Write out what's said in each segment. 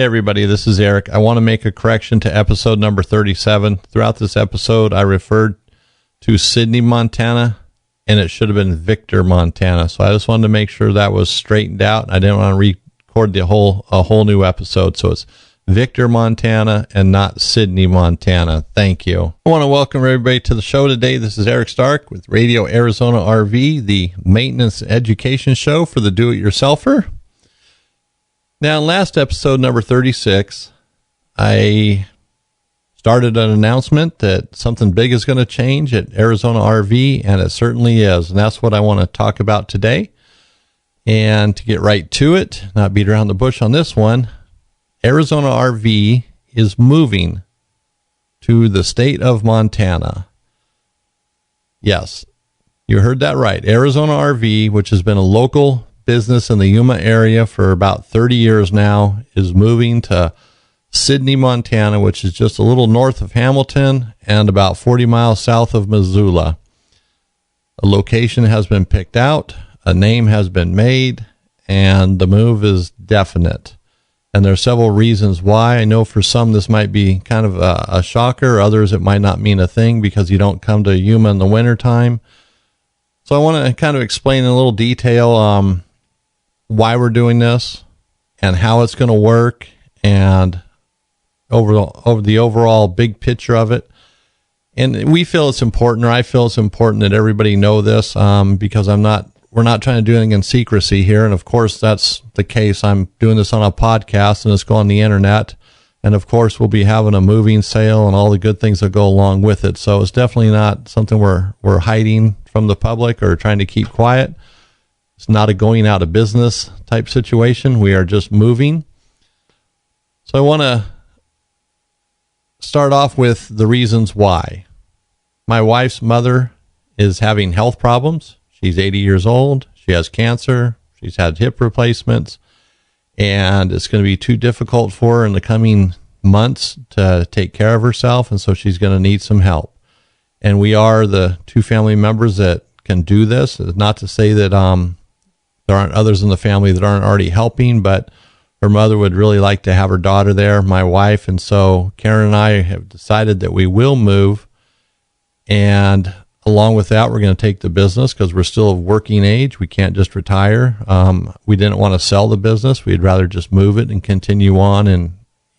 Hey everybody, this is Eric. I want to make a correction to episode number 37. Throughout this episode, I referred to Sydney, Montana, and it should have been Victor, Montana. So I just wanted to make sure that was straightened out. I didn't want to record a whole new episode. So it's Victor, Montana, and not Sydney, Montana. Thank you. I want to welcome everybody to the show today. This is Eric Stark with Radio Arizona RV, the maintenance education show for the do-it-yourselfer. Now, in last episode, number 36, I started an announcement that something big is going to change at Arizona RV, and it certainly is. And that's what I want to talk about today. And to get right to it, not beat around the bush on this one, Arizona RV is moving to the state of Montana. Yes, you heard that right. Arizona RV, which has been a local business in the Yuma area for about 30 years now, is moving to Sydney, Montana, which is just a little north of Hamilton and about 40 miles south of Missoula. A location has been picked out, a name has been made, and the move is definite. And there are several reasons why. I know for some this might be kind of a shocker, others it might not mean a thing because you don't come to Yuma in the wintertime. So I want to kind of explain in a little detail why we're doing this and how it's going to work and over the overall big picture of it. And we feel it's important, or I feel it's important that everybody know this because we're not trying to do anything in secrecy here. And of course, that's the case. I'm doing this on a podcast and it's going on the internet. And of course, we'll be having a moving sale and all the good things that go along with it. So it's definitely not something we're hiding from the public or trying to keep quiet. It's not a going out of business type situation. We are just moving. So I want to start off with the reasons why. My wife's mother is having health problems. She's 80 years old. She has cancer. She's had hip replacements. And it's going to be too difficult for her in the coming months to take care of herself. And so she's going to need some help. And we are the two family members that can do this. Not to say that there aren't others in the family that aren't already helping, but her mother would really like to have her daughter there, my wife. And so Karen and I have decided that we will move. And along with that, we're going to take the business because we're still of working age. We can't just retire. We didn't want to sell the business. We'd rather just move it and continue on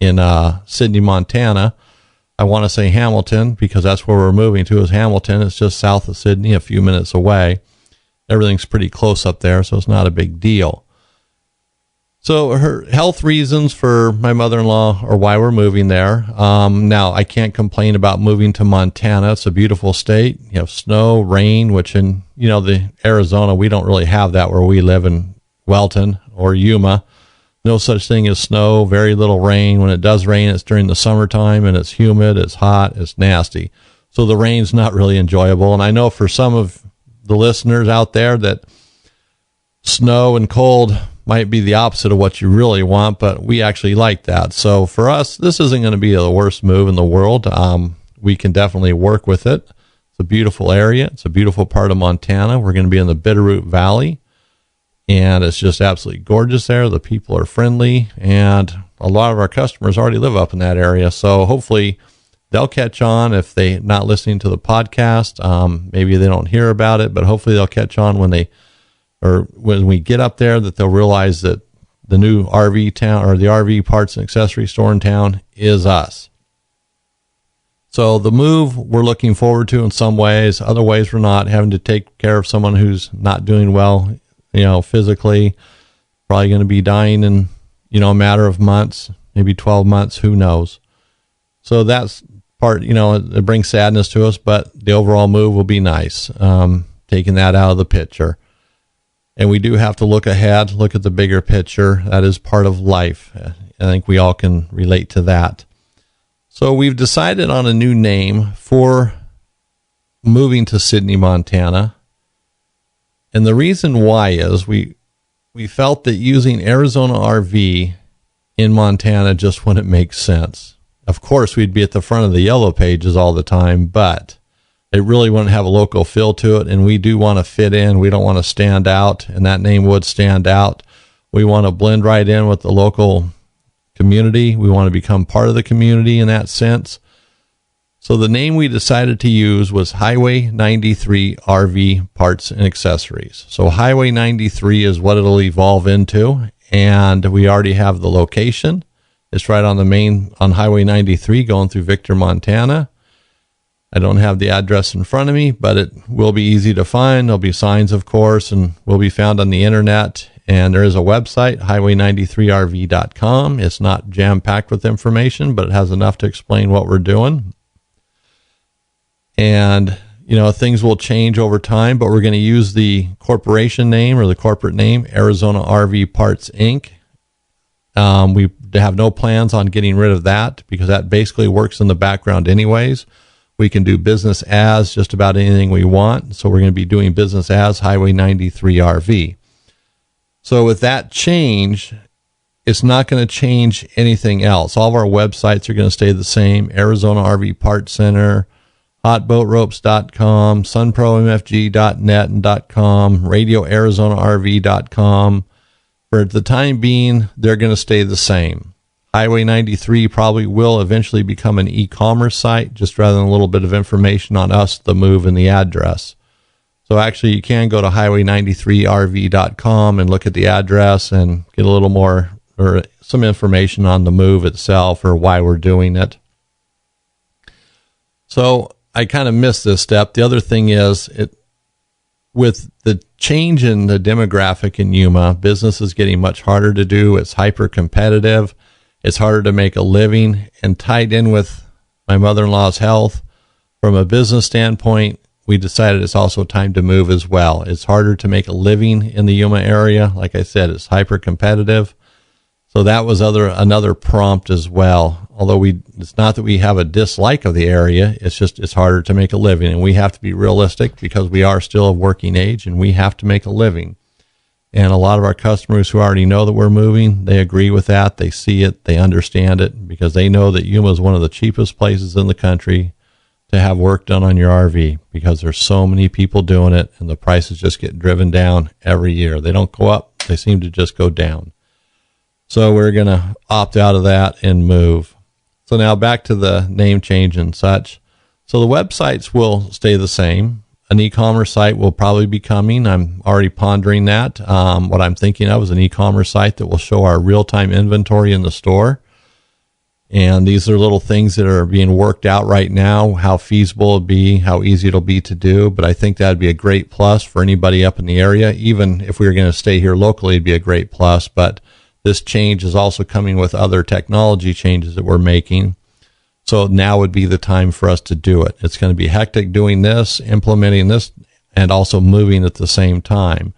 in Sydney, Montana. I want to say Hamilton because that's where we're moving to, is Hamilton. It's just south of Sydney, a few minutes away. Everything's pretty close up there, so it's not a big deal. So her health reasons for my mother-in-law are why we're moving there. Now, I can't complain about moving to Montana. It's a beautiful state. You have snow, rain, which in, the Arizona, we don't really have that where we live in Welton or Yuma. No such thing as snow, very little rain. When it does rain, it's during the summertime, and it's humid, it's hot, it's nasty. So the rain's not really enjoyable. And I know for some of the listeners out there that snow and cold might be the opposite of what you really want, but we actually like that. So for us, this isn't going to be the worst move in the world. We can definitely work with it. It's a beautiful area. It's a beautiful part of Montana. We're going to be in the Bitterroot Valley, and it's just absolutely gorgeous there. The people are friendly, and a lot of our customers already live up in that area. So hopefully they'll catch on if they're not listening to the podcast. Maybe they don't hear about it, but hopefully they'll catch on when we get up there, that they'll realize that the new RV town, or the RV parts and accessory store in town, is us. So the move we're looking forward to in some ways. Other ways we're not, having to take care of someone who's not doing well, physically, probably going to be dying in, a matter of months, maybe 12 months, who knows. So that's part, it brings sadness to us, but the overall move will be nice. Taking that out of the picture. And we do have to look ahead, look at the bigger picture. That is part of life. I think we all can relate to that. So we've decided on a new name for moving to Sydney, Montana. And the reason why is we felt that using Arizona RV in Montana just wouldn't make sense. Of course, we'd be at the front of the yellow pages all the time, but it really wouldn't have a local feel to it, and we do want to fit in. We don't want to stand out, and that name would stand out. We want to blend right in with the local community. We want to become part of the community in that sense. So the name we decided to use was Highway 93 RV Parts and Accessories. So Highway 93 is what it'll evolve into, and we already have the location. It's right on Highway 93 going through Victor, Montana. I don't have the address in front of me, but it will be easy to find. There'll be signs, of course, and will be found on the internet. And there is a website, highway93rv.com. It's not jam-packed with information, but it has enough to explain what we're doing. And, things will change over time, but we're going to use the corporation name or the corporate name, Arizona RV Parts, Inc. We have no plans on getting rid of that because that basically works in the background anyways. We can do business as just about anything we want. So we're going to be doing business as Highway 93 RV. So with that change, it's not going to change anything else. All of our websites are going to stay the same. Arizona RV Parts Center, hotboatropes.com, sunpromfg.net and .com, radioarizonarv.com. For the time being, they're going to stay the same. Highway 93 probably will eventually become an e-commerce site, just rather than a little bit of information on us, the move, and the address. So actually, you can go to highway93rv.com and look at the address and get a little more or some information on the move itself or why we're doing it. So I kind of missed this step. The other thing is, with the change in the demographic in Yuma, business is getting much harder to do. It's hyper competitive. It's harder to make a living, and tied in with my mother-in-law's health, from a business standpoint, we decided it's also time to move as well. It's harder to make a living in the Yuma area. Like I said, it's hyper competitive. So that was another prompt as well. Although it's not that we have a dislike of the area, it's harder to make a living, and we have to be realistic because we are still of working age and we have to make a living. And a lot of our customers who already know that we're moving, they agree with that. They see it, they understand it, because they know that Yuma is one of the cheapest places in the country to have work done on your RV, because there's so many people doing it and the prices just get driven down every year. They don't go up, they seem to just go down. So we're going to opt out of that and move. So now back to the name change and such. So the websites will stay the same. An e-commerce site will probably be coming. I'm already pondering that. What I'm thinking of is an e-commerce site that will show our real-time inventory in the store. And these are little things that are being worked out right now, how feasible it'll be, how easy it'll be to do. But I think that'd be a great plus for anybody up in the area. Even if we were going to stay here locally, it'd be a great plus. But this change is also coming with other technology changes that we're making. So now would be the time for us to do it. It's going to be hectic doing this, implementing this, and also moving at the same time.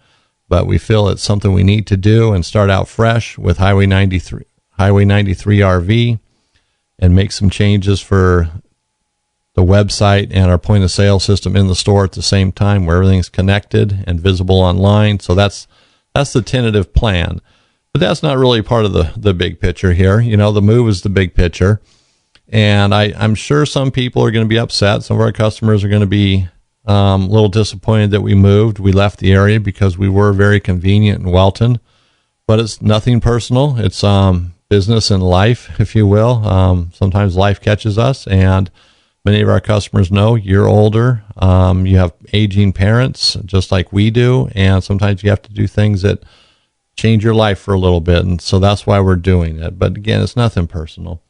But we feel it's something we need to do and start out fresh with Highway 93 RV and make some changes for the website and our point of sale system in the store at the same time, where everything's connected and visible online. So that's the tentative plan. But that's not really part of the big picture here. The move is the big picture. And I'm sure some people are going to be upset. Some of our customers are going to be a little disappointed that we moved. We left the area because we were very convenient in Welton. But it's nothing personal. It's business and life, if you will. Sometimes life catches us. And many of our customers know you're older. You have aging parents, just like we do. And sometimes you have to do things that change your life for a little bit. And so that's why we're doing it. But again, it's nothing personal.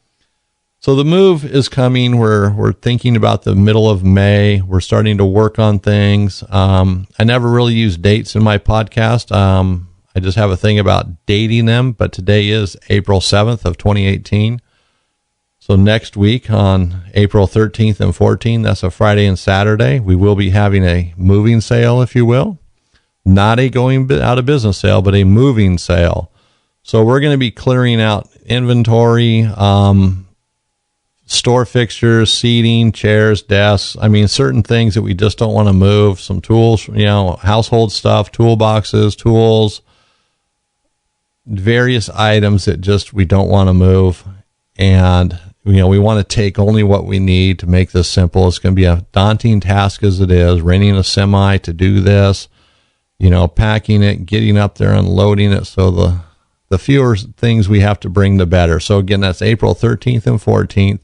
So the move is coming. We're thinking about the middle of May. We're starting to work on things. I never really use dates in my podcast. I just have a thing about dating them, but today is April 7th of 2018. So next week on April 13th and 14th, that's a Friday and Saturday, we will be having a moving sale, if you will. Not a going out of business sale, but a moving sale. So we're going to be clearing out inventory, store fixtures, seating, chairs, desks. I mean, certain things that we just don't want to move. Some tools, household stuff, toolboxes, tools, various items that just we don't want to move. And, we want to take only what we need to make this simple. It's going to be a daunting task as it is, renting a semi to do this, packing it, getting up there, unloading it so the fewer things we have to bring, the better. So again, that's April 13th and 14th,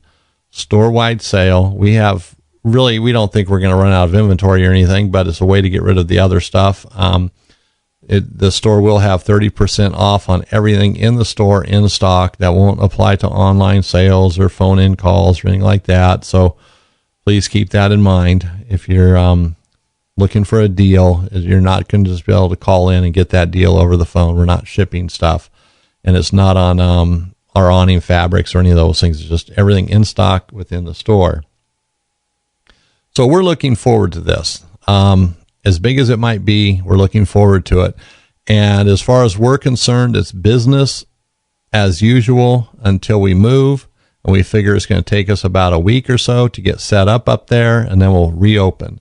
store-wide sale. We don't think we're going to run out of inventory or anything, but it's a way to get rid of the other stuff. The store will have 30% off on everything in the store in stock. That won't apply to online sales or phone-in calls or anything like that. So please keep that in mind. If you're looking for a deal, you're not going to just be able to call in and get that deal over the phone. We're not shipping stuff, and it's not on our awning fabrics or any of those things. It's just everything in stock within the store. So we're looking forward to this. As big as it might be, we're looking forward to it. And as far as we're concerned, it's business as usual until we move. And we figure it's going to take us about a week or so to get set up there, and then we'll reopen.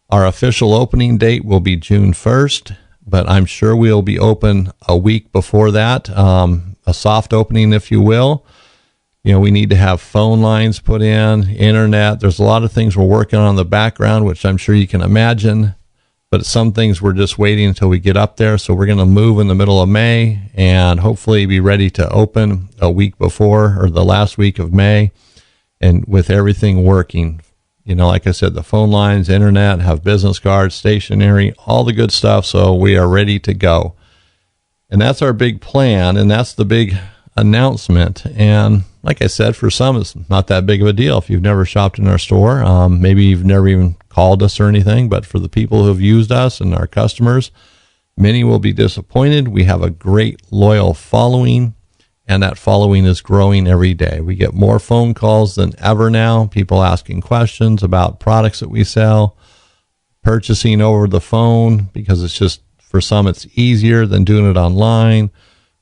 Our official opening date will be June 1st, but I'm sure we'll be open a week before that, a soft opening, if you will. We need to have phone lines put in, internet. There's a lot of things we're working on in the background, which I'm sure you can imagine. But some things we're just waiting until we get up there. So we're going to move in the middle of May and hopefully be ready to open a week before or the last week of May, and with everything working. Like I said, the phone lines, internet, have business cards, stationery, all the good stuff. So we are ready to go. And that's our big plan. And that's the big announcement. And like I said, for some, it's not that big of a deal. If you've never shopped in our store, maybe you've never even called us or anything, but for the people who have used us and our customers, many will be disappointed. We have a great loyal following, and that following is growing every day. We get more phone calls than ever now, people asking questions about products that we sell, purchasing over the phone, because it's just, for some, it's easier than doing it online,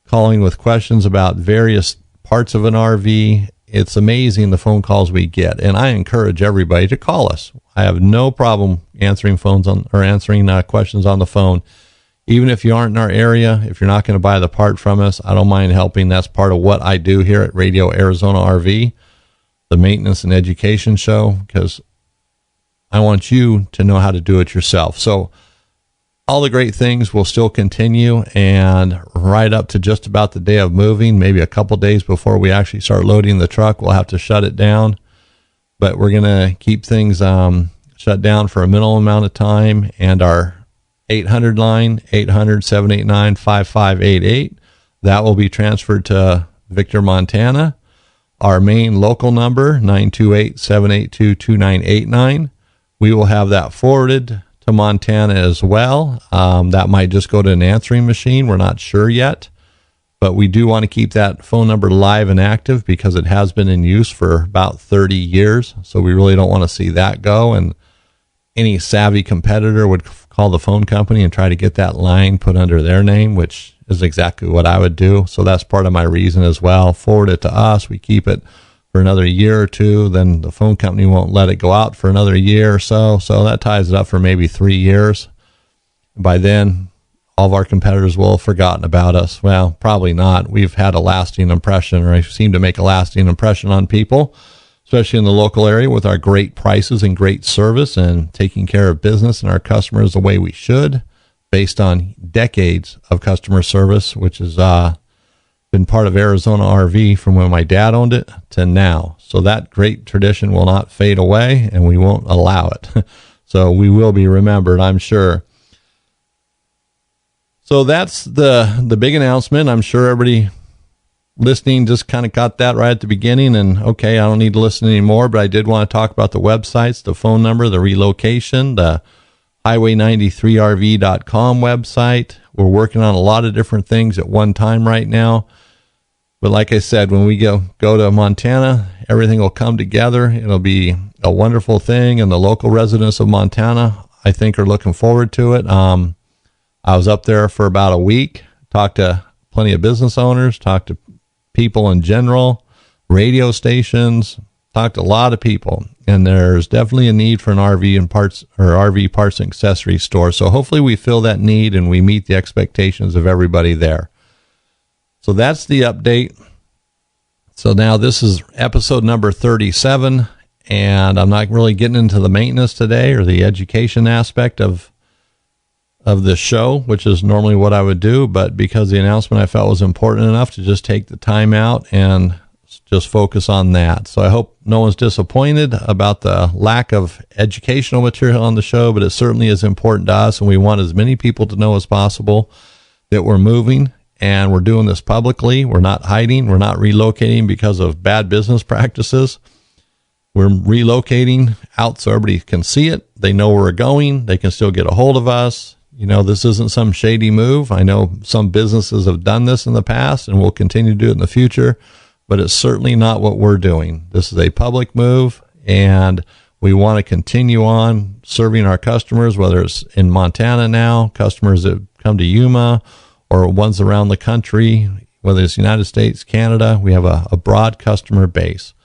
calling with questions about various parts of an RV. It's amazing the phone calls we get, and I encourage everybody to call us. I have no problem answering questions on the phone. Even if you aren't in our area, if you're not going to buy the part from us, I don't mind helping. That's part of what I do here at Radio Arizona RV, the maintenance and education show, because I want you to know how to do it yourself. So all the great things will still continue, and right up to just about the day of moving, maybe a couple days before we actually start loading the truck, we'll have to shut it down. But we're going to keep things shut down for a minimal amount of time. And our 800 line, 800-789-5588, that will be transferred to Victor, Montana. Our main local number, 928-782-2989, we will have that forwarded to Montana as well. That might just go to an answering machine. We're not sure yet, but we do want to keep that phone number live and active because it has been in use for about 30 years. So we really don't want to see that go. And any savvy competitor would call the phone company and try to get that line put under their name, which is exactly what I would do. So that's part of my reason as well. Forward it to us. We keep it for another year or two, then the phone company won't let it go out for another year or so. So that ties it up for maybe 3 years. By then, all of our competitors will have forgotten about us. Well, probably not. We've had a lasting impression, or I seem to make a lasting impression on people, especially in the local area, with our great prices and great service and taking care of business and our customers the way we should, based on decades of customer service, which has been part of Arizona RV from when my dad owned it to now. So that great tradition will not fade away, and we won't allow it. So we will be remembered, I'm sure. So that's the big announcement. I'm sure everybody listening just kind of got that right at the beginning, and okay, I don't need to listen anymore, but I did want to talk about the websites, the phone number, the relocation, the highway93rv.com website. We're working on a lot of different things at one time right now. But like I said, when we go to Montana, everything will come together. It'll be a wonderful thing, and the local residents of Montana, I think, are looking forward to it. I was up there for about a week, talked to plenty of business owners, talked to people in general, radio stations, talked to a lot of people, and there's definitely a need for an RV and parts, or RV parts and accessories store. So hopefully we fill that need and we meet the expectations of everybody there. So that's the update. So now this is episode number 37, and I'm not really getting into the maintenance today or the education aspect of of this show, which is normally what I would do, but because the announcement I felt was important enough to just take the time out and just focus on that. So I hope no one's disappointed about the lack of educational material on the show, but it certainly is important to us, and we want as many people to know as possible that we're moving, and we're doing this publicly. We're not hiding. We're not relocating because of bad business practices. We're relocating out so everybody can see it. They know where we're going. They can still get a hold of us. This isn't some shady move. I know some businesses have done this in the past and will continue to do it in the future, but it's certainly not what we're doing. This is a public move, and we want to continue on serving our customers, whether it's in Montana now, customers that come to Yuma, or ones around the country, whether it's United States, Canada. We have a broad customer base.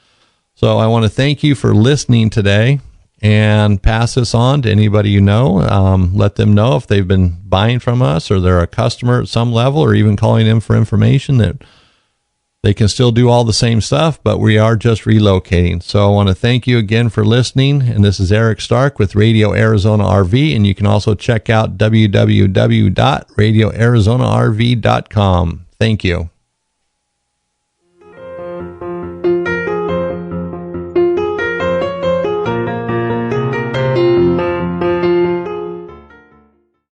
So I want to thank you for listening today, and pass this on to anybody you know. Let them know if they've been buying from us or they're a customer at some level, or even calling in for information, that they can still do all the same stuff, but we are just relocating. So I want to thank you again for listening. And this is Eric Stark with Radio Arizona RV. And you can also check out www.radioarizonarv.com. Thank you.